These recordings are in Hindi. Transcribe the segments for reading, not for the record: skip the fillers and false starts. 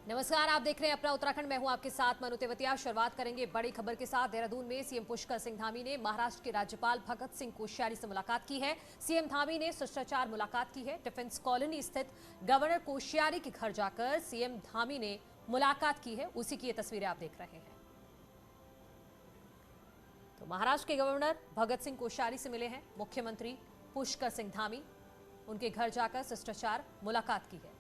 नमस्कार, आप देख रहे हैं अपना उत्तराखंड। मैं हूं आपके साथ मनु तेवतिया। शुरुआत करेंगे बड़ी खबर के साथ। देहरादून में सीएम पुष्कर सिंह धामी ने महाराष्ट्र के राज्यपाल भगत सिंह कोश्यारी से मुलाकात की है। सीएम धामी ने शिष्टाचार मुलाकात की है। डिफेंस कॉलोनी स्थित गवर्नर कोश्यारी के घर जाकर सीएम धामी ने मुलाकात की है। उसी की ये तस्वीरें आप देख रहे हैं। तो महाराष्ट्र के गवर्नर भगत सिंह कोश्यारी से मिले हैं मुख्यमंत्री पुष्कर सिंह धामी। उनके घर जाकर शिष्टाचार मुलाकात की है।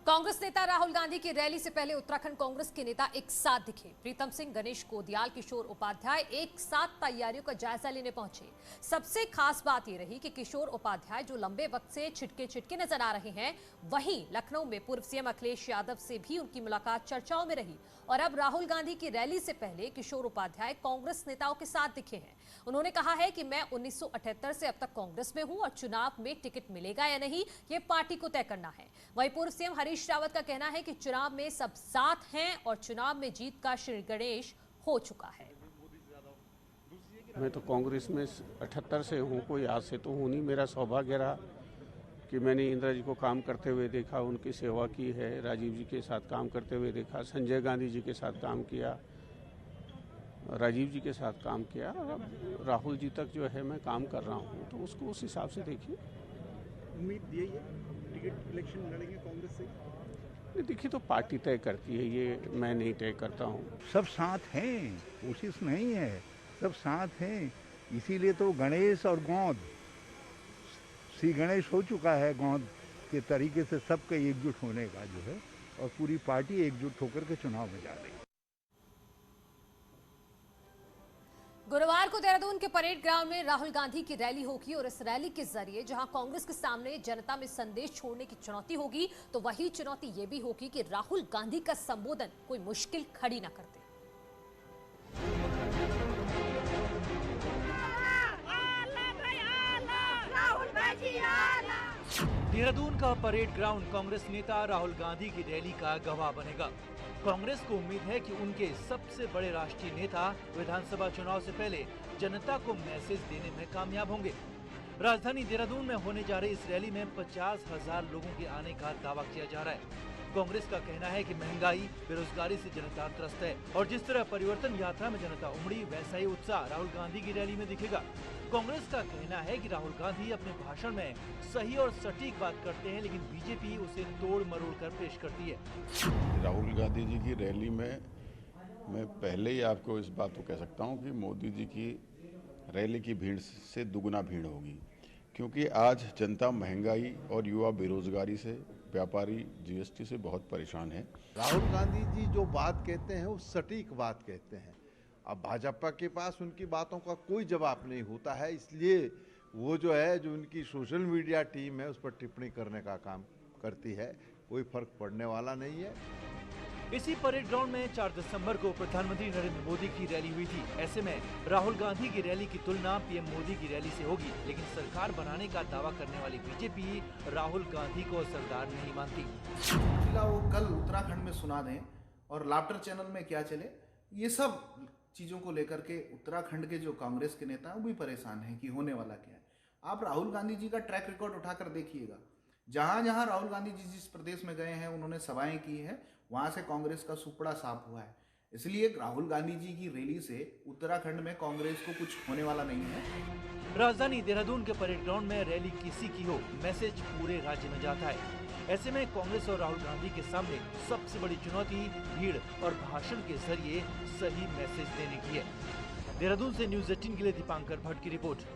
कांग्रेस नेता राहुल गांधी की रैली से पहले उत्तराखंड कांग्रेस के नेता एक साथ दिखे। प्रीतम सिंह, गणेश कोदियाल, किशोर उपाध्याय एक साथ तैयारियों का जायजा लेने पहुंचे। सबसे खास बात यह रही कि किशोर उपाध्याय जो लंबे वक्त से छिटके नजर आ रहे हैं, वहीं लखनऊ में पूर्व सीएम अखिलेश यादव से भी उनकी मुलाकात चर्चाओं में रही। और अब राहुल गांधी की रैली से पहले किशोर उपाध्याय कांग्रेस नेताओं के साथ दिखे हैं। उन्होंने कहा है कि मैं 1978 से अब तक कांग्रेस में हूं और चुनाव में टिकट मिलेगा या नहीं, ये पार्टी को तय करना है। वहीं पूर्व सीएम हरीश रावत का कहना है कि चुनाव में सब साथ हैं और चुनाव में जीत का श्री गणेश हो चुका है। मैं तो कांग्रेस में 78 से हूँ, कोई आज से तो हूँ नहीं। मेरा सौभाग्य रहा कि मैंने इंदिरा जी को काम करते हुए देखा, उनकी सेवा की है, राजीव जी के साथ काम करते हुए देखा, संजय गांधी जी के साथ काम किया, राजीव जी के साथ काम किया। अब राहुल जी तक जो है मैं काम कर रहा हूँ, तो उसको उस हिसाब से देखिए। उम्मीद यही है टिकट इलेक्शन लड़ेंगे कांग्रेस से? देखिए, तो पार्टी तय करती है, ये मैं नहीं तय करता हूँ। सब साथ हैं, कोशिश नहीं है, सब साथ हैं। इसीलिए तो गणेश और गोंद, श्री गणेश हो चुका है गोंद के तरीके से सबके एकजुट होने का जो है, और पूरी पार्टी एकजुट होकर के चुनाव में जा रही है। गुरुवार को देहरादून के परेड ग्राउंड में राहुल गांधी की रैली होगी और इस रैली के जरिए जहां कांग्रेस के सामने जनता में संदेश छोड़ने की चुनौती होगी, तो वही चुनौती ये भी होगी कि राहुल गांधी का संबोधन कोई मुश्किल खड़ी ना कर दे। देहरादून का परेड ग्राउंड कांग्रेस नेता राहुल गांधी की रैली का गवाह बनेगा। कांग्रेस को उम्मीद है कि उनके सबसे बड़े राष्ट्रीय नेता विधानसभा चुनाव से पहले जनता को मैसेज देने में कामयाब होंगे। राजधानी देहरादून में होने जा रही इस रैली में 50,000 लोगों के आने का दावा किया जा रहा है। कांग्रेस का कहना है कि महंगाई, बेरोजगारी से जनता त्रस्त है और जिस तरह परिवर्तन यात्रा में जनता उमड़ी, वैसा ही उत्साह राहुल गांधी की रैली में दिखेगा। कांग्रेस का कहना है कि राहुल गांधी अपने भाषण में सही और सटीक बात करते हैं, लेकिन बीजेपी उसे तोड़ मरोड़ कर पेश करती है। राहुल गांधी जी की रैली में मैं पहले ही आपको इस बात को कह सकता हूं कि मोदी जी की रैली की भीड़ से दुगुना भीड़ होगी, क्योंकि आज जनता महंगाई और युवा बेरोजगारी से, व्यापारी जीएसटी से बहुत परेशान है। राहुल गांधी जी जो बात कहते हैं वो सटीक बात कहते हैं। अब भाजपा के पास उनकी बातों का कोई जवाब नहीं होता है, इसलिए वो जो है, जो उनकी सोशल मीडिया टीम है, उस पर टिप्पणी करने का काम करती है। कोई फर्क पड़ने वाला नहीं है। इसी परेड ग्राउंड में 4 दिसंबर को प्रधानमंत्री नरेंद्र मोदी की रैली हुई थी। ऐसे में राहुल गांधी की रैली की तुलना पीएम मोदी की रैली से होगी, लेकिन सरकार बनाने का दावा करने वाली बीजेपी राहुल गांधी को सरदार नहीं मानती। वो कल उत्तराखंड में सुना दें और लाफ्टर चैनल में क्या चले, ये सब चीज़ों को लेकर के उत्तराखंड के जो कांग्रेस के नेता हैं वो भी परेशान हैं कि होने वाला क्या है। आप राहुल गांधी जी का ट्रैक रिकॉर्ड उठाकर देखिएगा। जहां जहां राहुल गांधी जी जिस प्रदेश में गए हैं, उन्होंने सभाएं की हैं, वहां से कांग्रेस का सुपड़ा साफ हुआ है। इसलिए राहुल गांधी जी की रैली से उत्तराखंड में कांग्रेस को कुछ होने वाला नहीं है। राजधानी देहरादून के परेड ग्राउंड में रैली किसी की हो, मैसेज पूरे राज्य में जाता है। ऐसे में कांग्रेस और राहुल गांधी के सामने सबसे बड़ी चुनौती भीड़ और भाषण के जरिए सही मैसेज देने की है। देहरादून से न्यूज़ 18 के लिए दीपांकर भट्ट की रिपोर्ट।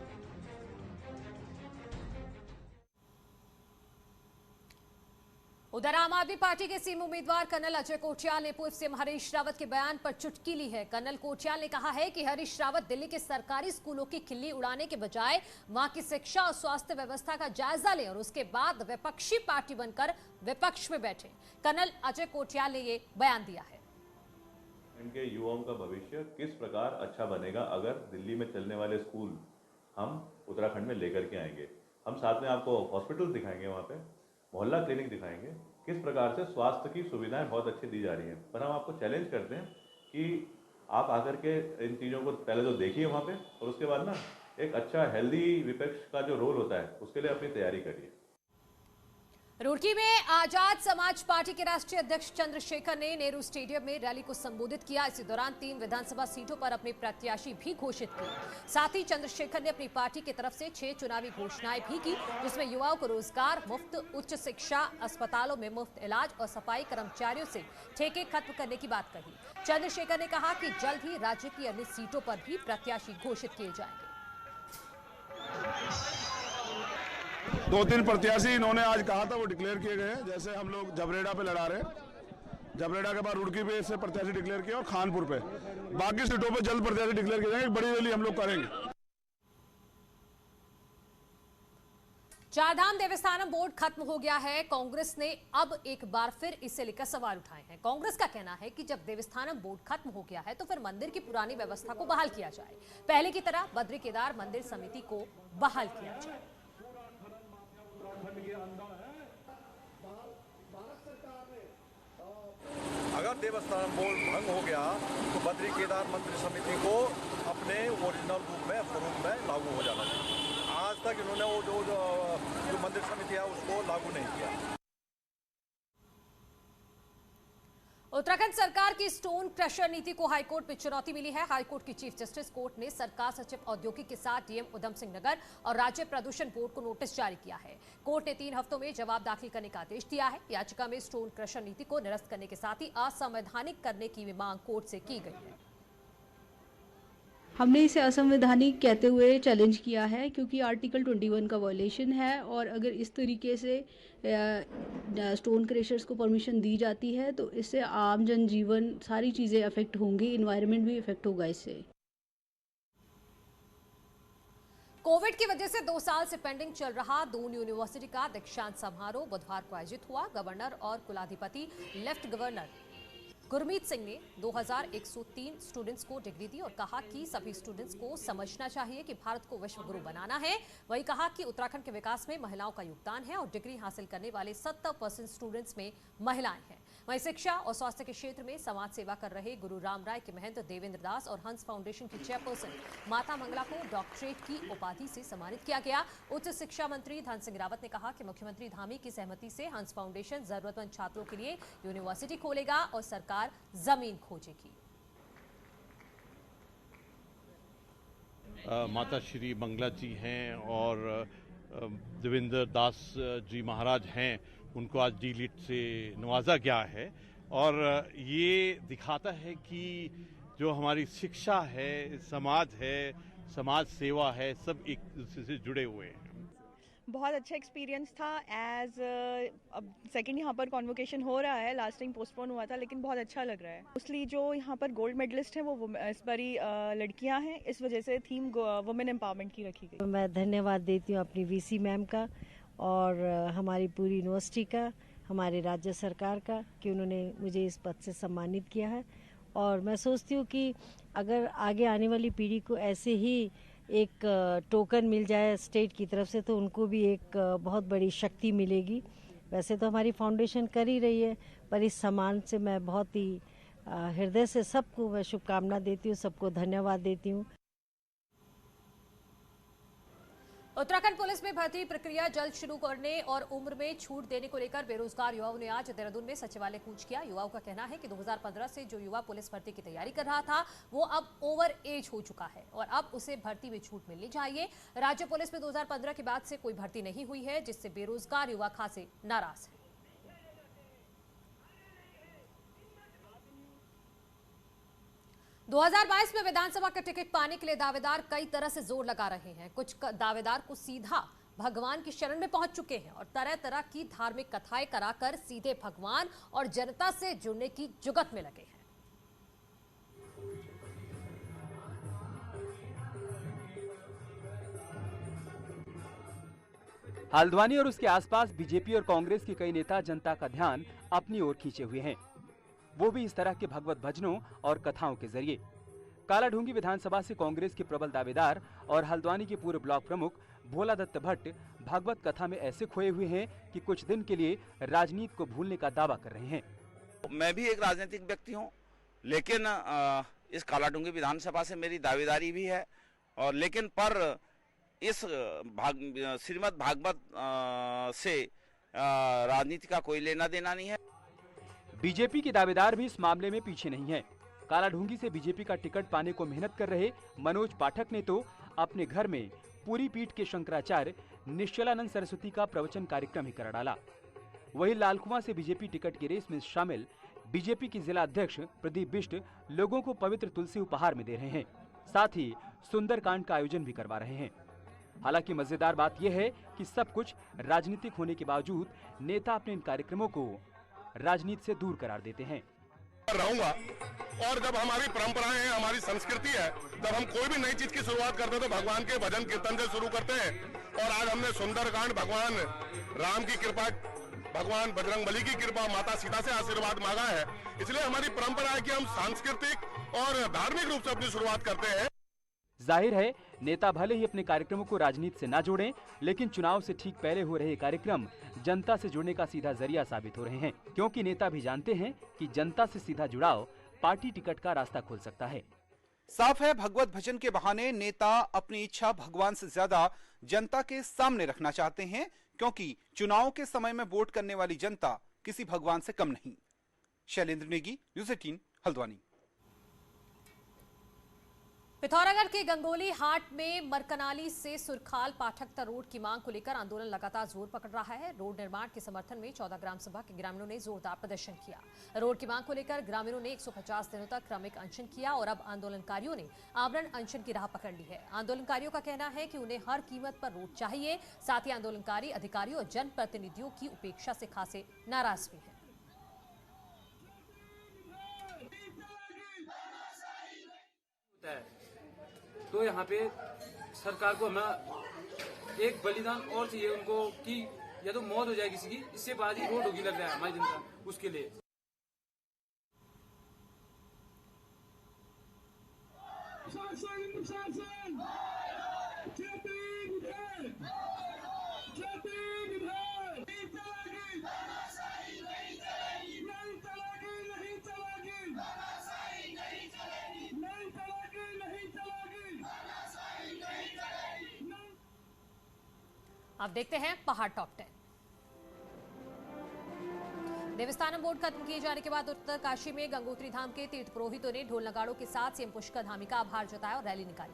उधर आम आदमी पार्टी के सीएम उम्मीदवार कर्नल अजय कोठियाल ने पूर्व सीएम हरीश रावत के बयान पर चुटकी ली है। कर्नल कोठियाल ने कहा है कि हरीश रावत दिल्ली के सरकारी स्कूलों की खिल्ली उड़ाने के बजाय वहां की शिक्षा और स्वास्थ्य व्यवस्था का जायजा लें और उसके बाद विपक्षी पार्टी बनकर विपक्ष में बैठे। कर्नल अजय कोठियाल ने ये बयान दिया है। इनके युवाओं का भविष्य किस प्रकार अच्छा बनेगा अगर दिल्ली में चलने वाले स्कूल हम उत्तराखंड में लेकर के आएंगे। हम साथ में आपको हॉस्पिटल दिखाएंगे, वहाँ पे मोहल्ला क्लिनिक दिखाएंगे, किस प्रकार से स्वास्थ्य की सुविधाएं बहुत अच्छी दी जा रही हैं। पर हम आपको चैलेंज करते हैं कि आप आकर के इन चीज़ों को पहले तो देखिए वहाँ पे, और उसके बाद ना एक अच्छा हेल्दी विपक्ष का जो रोल होता है उसके लिए अपनी तैयारी करिए। रुड़की में आजाद समाज पार्टी के राष्ट्रीय अध्यक्ष चंद्रशेखर ने नेहरू स्टेडियम में रैली को संबोधित किया। इसी दौरान 3 विधानसभा सीटों पर अपने प्रत्याशी भी घोषित किए। साथ ही चंद्रशेखर ने अपनी पार्टी की तरफ से 6 चुनावी घोषणाएं भी की, जिसमें युवाओं को रोजगार, मुफ्त उच्च शिक्षा, अस्पतालों में मुफ्त इलाज और सफाई कर्मचारियों से ठेके खत्म करने की बात कही। चंद्रशेखर ने कहा कि जल्द ही राज्य की अन्य सीटों पर भी प्रत्याशी घोषित किए जाएंगे। 2-3 प्रत्याशी इन्होंने आज कहा था वो डिक्लेयर किए गए हैं। जैसे हम लोग जबरेड़ा पे लड़ा रहे हैं, जबरेड़ा के बाद रुड़की पे से प्रत्याशी डिक्लेयर किया और खानपुर पे, बाकी सीटों पे जल्द प्रत्याशी डिक्लेयर किए जाएंगे। बड़ी रैली हम लोग करेंगे। चारधाम देवस्थानम बोर्ड खत्म हो गया है। कांग्रेस ने अब एक बार फिर इसे लेकर सवाल उठाए हैं। कांग्रेस का कहना है कि जब देवस्थानम बोर्ड खत्म हो गया है तो फिर मंदिर की पुरानी व्यवस्था को बहाल किया जाए, पहले की तरह बद्री केदार मंदिर समिति को बहाल किया जाए। अगर देवस्थानम बोर्ड भंग हो गया तो बद्री केदार मंदिर समिति को अपने ओरिजिनल रूप में, स्वरूप में लागू हो जाना चाहिए। आज तक इन्होंने वो जो मंदिर समिति है उसको लागू नहीं किया। उत्तराखंड सरकार की स्टोन क्रशर नीति को हाईकोर्ट में चुनौती मिली है। हाईकोर्ट की चीफ जस्टिस कोर्ट ने सरकार सचिव औद्योगिक के साथ डीएम उधम सिंह नगर और राज्य प्रदूषण बोर्ड को नोटिस जारी किया है। कोर्ट ने 3 हफ्तों में जवाब दाखिल करने का आदेश दिया है। याचिका में स्टोन क्रशर नीति को निरस्त करने के साथ ही असंवैधानिक करने की मांग कोर्ट से की गई है। हमने इसे असंवैधानिक कहते हुए चैलेंज किया है, क्योंकि आर्टिकल 21 का वायलेशन है और अगर इस तरीके से स्टोन क्रशर्स को परमिशन दी जाती है तो इससे आम जनजीवन, सारी चीज़ें अफेक्ट होंगी, इन्वायरमेंट भी इफेक्ट होगा इससे। कोविड की वजह से 2 साल से पेंडिंग चल रहा दून यूनिवर्सिटी का दीक्षांत समारोह बुधवार को आयोजित हुआ। गवर्नर और कुलाधिपति लेफ्ट गवर्नर गुरमीत सिंह ने 2103 स्टूडेंट्स को डिग्री दी और कहा कि सभी स्टूडेंट्स को समझना चाहिए कि भारत को विश्व गुरु बनाना है। वही कहा कि उत्तराखंड के विकास में महिलाओं का योगदान है और डिग्री हासिल करने वाले 70% स्टूडेंट्स में महिलाएं हैं। वहीं शिक्षा और स्वास्थ्य के क्षेत्र में समाज सेवा कर रहे गुरु राम राय के महंत देवेंद्र दास और हंस फाउंडेशन की चेयरपर्सन माता मंगला को डॉक्टरेट की उपाधि से सम्मानित किया गया। उच्च शिक्षा मंत्री धन सिंह रावत ने कहा कि मुख्यमंत्री धामी की सहमति से हंस फाउंडेशन जरूरतमंद छात्रों के लिए यूनिवर्सिटी खोलेगा और सरकार जमीन खोजेगी। माता श्री मंगला जी हैं और देवेंद्र दास जी महाराज हैं, उनको आज डी.लिट से नवाजा गया है और ये दिखाता है कि जो हमारी शिक्षा है, समाज है, समाज सेवा है, सब एक दूसरे से जुड़े हुए हैं। बहुत अच्छा एक्सपीरियंस था। एज अब सेकंड यहाँ पर कॉन्वोकेशन हो रहा है, लास्ट टाइम पोस्टपोन हुआ था, लेकिन बहुत अच्छा लग रहा है। मोस्टली जो यहाँ पर गोल्ड मेडलिस्ट हैं वो इस बारी लड़कियाँ हैं, इस वजह से थीम वुमेन एम्पावरमेंट की रखी गई। मैं धन्यवाद देती हूँ अपनी वीसी मैम का और हमारी पूरी यूनिवर्सिटी का, हमारे राज्य सरकार का, कि उन्होंने मुझे इस पद से सम्मानित किया है। और मैं सोचती हूँ कि अगर आगे आने वाली पीढ़ी को ऐसे ही एक टोकन मिल जाए स्टेट की तरफ से तो उनको भी एक बहुत बड़ी शक्ति मिलेगी। वैसे तो हमारी फाउंडेशन कर ही रही है, पर इस सम्मान से मैं बहुत ही हृदय से सबको मैं शुभकामना देती हूँ, सबको धन्यवाद देती हूँ। उत्तराखंड पुलिस में भर्ती प्रक्रिया जल्द शुरू करने और उम्र में छूट देने को लेकर बेरोजगार युवाओं ने आज देहरादून में सचिवालय कूच किया। युवाओं का कहना है कि 2015 से जो युवा पुलिस भर्ती की तैयारी कर रहा था वो अब ओवर एज हो चुका है और अब उसे भर्ती में छूट मिलनी चाहिए। राज्य पुलिस में 2015 के बाद से कोई भर्ती नहीं हुई है, जिससे बेरोजगार युवा खासे नाराज है। दो 2022 में विधानसभा का टिकट पाने के लिए दावेदार कई तरह से जोर लगा रहे हैं। कुछ दावेदार को सीधा भगवान की शरण में पहुंच चुके हैं और तरह तरह की धार्मिक कथाएं कराकर सीधे भगवान और जनता से जुड़ने की जुगत में लगे हैं। हल्द्वानी और उसके आसपास बीजेपी और कांग्रेस के कई नेता जनता का ध्यान अपनी ओर खींचे हुए हैं, वो भी इस तरह के भगवत भजनों और कथाओं के जरिए। कालाढूंगी विधानसभा से कांग्रेस के प्रबल दावेदार और हल्द्वानी के पूर्व ब्लॉक प्रमुख भोला दत्त भट्ट भागवत कथा में ऐसे खोए हुए हैं कि कुछ दिन के लिए राजनीति को भूलने का दावा कर रहे हैं। मैं भी एक राजनीतिक व्यक्ति हूं, लेकिन इस कालाढूंगी विधानसभा से मेरी दावेदारी भी है और लेकिन पर इस श्रीमद् भागवत से राजनीति का कोई लेना देना नहीं है। बीजेपी के दावेदार भी इस मामले में पीछे नहीं है। कालाढूंगी से बीजेपी का टिकट पाने को मेहनत कर रहे मनोज पाठक ने तो अपने घर में पूरी पीठ के शंकराचार्य निश्चलानंद सरस्वती का प्रवचन कार्यक्रम ही कर डाला। वहीं लालकुआं से बीजेपी टिकट की रेस में शामिल बीजेपी के जिला अध्यक्ष प्रदीप बिष्ट लोगों को पवित्र तुलसी उपहार में दे रहे हैं, साथ ही सुंदरकांड का आयोजन भी करवा रहे हैं। हालांकि मजेदार बात यह है कि सब कुछ राजनीतिक होने के बावजूद नेता अपने इन कार्यक्रमों को राजनीति से दूर करार देते हैं। रहूंगा और जब हमारी परंपराएं हैं, हमारी संस्कृति है, जब हम कोई भी नई चीज की शुरुआत करते हैं तो भगवान के भजन कीर्तन से शुरू करते हैं। और आज हमने सुंदरकांड भगवान राम की कृपा, भगवान बजरंगबली की कृपा, माता सीता से आशीर्वाद मांगा है। इसलिए हमारी परंपरा है कि हम सांस्कृतिक और धार्मिक रूप से अपनी शुरुआत करते हैं। जाहिर है नेता भले ही अपने कार्यक्रमों को राजनीति से ना जोड़ें, लेकिन चुनाव से ठीक पहले हो रहे कार्यक्रम जनता से जुड़ने का सीधा जरिया साबित हो रहे हैं, क्योंकि नेता भी जानते हैं कि जनता से सीधा जुड़ाव पार्टी टिकट का रास्ता खोल सकता है। साफ है, भगवत भजन के बहाने नेता अपनी इच्छा भगवान से ज्यादा जनता के सामने रखना चाहते हैं, क्योंकि चुनाव के समय में वोट करने वाली जनता किसी भगवान से कम नहीं। शैलेंद्र नेगी, न्यूज़ 18, हल्द्वानी। पिथौरागढ़ के गंगोली हाट में मरकनाली से सुरखाल पाठकता रोड की मांग को लेकर आंदोलन लगातार जोर पकड़ रहा है। रोड निर्माण के समर्थन में 14 ग्राम सभा के ग्रामीणों ने जोरदार प्रदर्शन किया। रोड की मांग को लेकर ग्रामीणों ने 150 दिनों तक क्रमिक अनशन किया और अब आंदोलनकारियों ने आवरण अनशन की राह पकड़ ली है। आंदोलनकारियों का कहना है कि उन्हें हर कीमत पर रोड चाहिए। साथ ही आंदोलनकारी अधिकारियों और जनप्रतिनिधियों की उपेक्षा से खासे नाराज भी है। तो यहाँ पे सरकार को हमें एक बलिदान और चाहिए उनको कि या तो मौत हो जाए किसी की, इससे बाद ही रोड होगी लग रहा है हमारी जनता उसके लिए। अब देखते हैं पहाड़ टॉप 10। देवस्थानम बोर्ड खत्म किए जाने के बाद उत्तरकाशी में गंगोत्री धाम के तीर्थ पुरोहितों ने ढोल नगाड़ों के साथ सीएम पुष्कर धामी का आभार जताया और रैली निकाली।